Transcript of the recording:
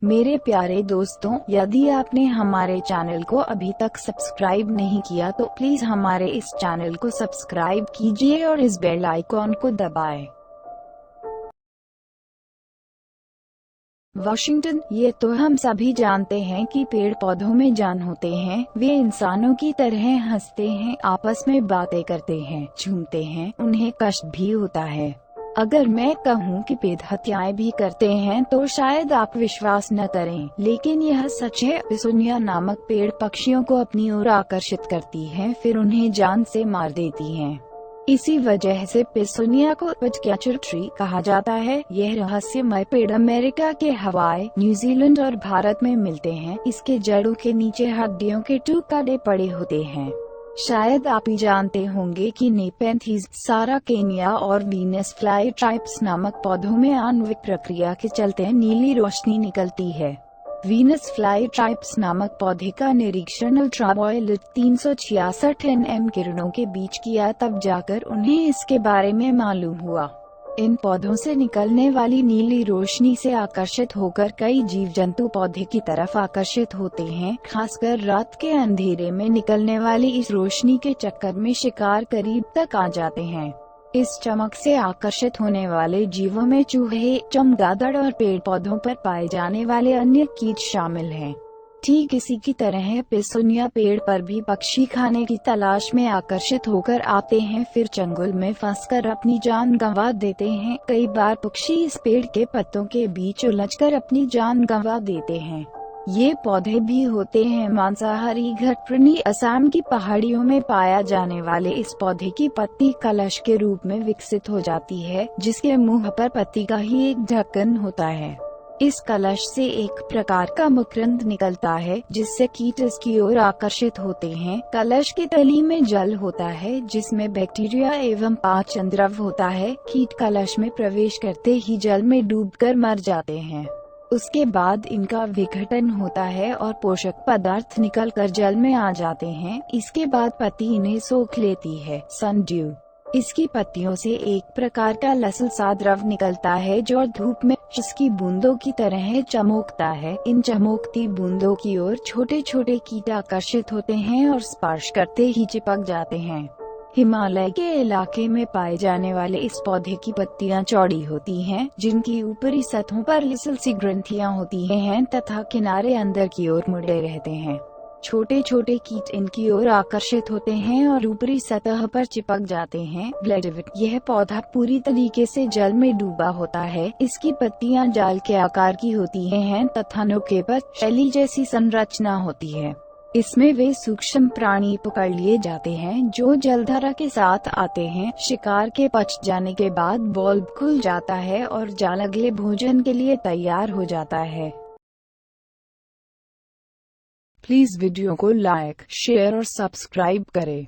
मेरे प्यारे दोस्तों, यदि आपने हमारे चैनल को अभी तक सब्सक्राइब नहीं किया तो प्लीज हमारे इस चैनल को सब्सक्राइब कीजिए और इस बेल आइकॉन को दबाएं। वॉशिंगटन, ये तो हम सभी जानते हैं कि पेड़ पौधों में जान होते हैं। वे इंसानों की तरह हंसते हैं, आपस में बातें करते हैं, झूमते हैं, उन्हें कष्ट भी होता है। अगर मैं कहूँ कि पेड़ हत्याएं भी करते हैं तो शायद आप विश्वास न करें, लेकिन यह सच है। पिसुनिया नामक पेड़ पक्षियों को अपनी ओर आकर्षित करती है, फिर उन्हें जान से मार देती है। इसी वजह से पिसुनिया को बर्डकैचर ट्री कहा जाता है। यह रहस्यमय पेड़ अमेरिका के हवाई, न्यूजीलैंड और भारत में मिलते हैं। इसके जड़ों के नीचे हड्डियों के टुकड़े पड़े होते हैं। शायद आप ही जानते होंगे कि नेपेंथीज, सारा केनिया और वीनस फ्लाई ट्राइप्स नामक पौधों में आणविक प्रक्रिया के चलते नीली रोशनी निकलती है। वीनस फ्लाई ट्राइप्स नामक पौधे का निरीक्षण अल्ट्रावायलेट 366 nm किरणों के बीच किया, तब जाकर उन्हें इसके बारे में मालूम हुआ। इन पौधों से निकलने वाली नीली रोशनी से आकर्षित होकर कई जीव जंतु पौधे की तरफ आकर्षित होते हैं। खासकर रात के अंधेरे में निकलने वाली इस रोशनी के चक्कर में शिकार करीब तक आ जाते हैं। इस चमक से आकर्षित होने वाले जीवों में चूहे, चमगादड़ और पेड़ पौधों पर पाए जाने वाले अन्य कीट शामिल हैं। ठीक इसी की तरह पिसुनिया पेड़ पर भी पक्षी खाने की तलाश में आकर्षित होकर आते हैं, फिर चंगुल में फंसकर अपनी जान गंवा देते हैं। कई बार पक्षी इस पेड़ के पत्तों के बीच उलझकर अपनी जान गंवा देते हैं। ये पौधे भी होते हैं मांसाहारी घटप्राणी। असम की पहाड़ियों में पाया जाने वाले इस पौधे की पत्ती कलश के रूप में विकसित हो जाती है, जिसके मुंह पर पत्ती का ही एक ढक्कन होता है। इस कलश से एक प्रकार का मकरंद निकलता है, जिससे कीट इसकी ओर आकर्षित होते हैं। कलश की तली में जल होता है, जिसमें बैक्टीरिया एवं पाचन द्रव होता है। कीट कलश में प्रवेश करते ही जल में डूबकर मर जाते हैं। उसके बाद इनका विघटन होता है और पोषक पदार्थ निकलकर जल में आ जाते हैं। इसके बाद पत्ती इन्हें सोख लेती है। सनड्यू, इसकी पत्तियों से एक प्रकार का लसल सा द्रव निकलता है जो धूप में इसकी बूंदों की तरह चमकता है। इन चमकती बूंदों की ओर छोटे छोटे कीट आकर्षित होते हैं और स्पर्श करते ही चिपक जाते हैं। हिमालय के इलाके में पाए जाने वाले इस पौधे की पत्तियां चौड़ी होती हैं, जिनकी ऊपरी सतहों पर लिसल सी ग्रंथियां होती हैं तथा किनारे अंदर की ओर मुड़े रहते हैं। छोटे छोटे कीट इनकी ओर आकर्षित होते हैं और ऊपरी सतह पर चिपक जाते हैं। ब्लैडविट, यह पौधा पूरी तरीके से जल में डूबा होता है। इसकी पत्तियां जाल के आकार की होती हैं तथा नोके पर शैली जैसी संरचना होती है। इसमें वे सूक्ष्म प्राणी पकड़ लिए जाते हैं जो जलधारा के साथ आते हैं। शिकार के पच जाने के बाद बल्ब खुल जाता है और जाल अगले भोजन के लिए तैयार हो जाता है। प्लीज वीडियो को लाइक, शेयर और सब्सक्राइब करें।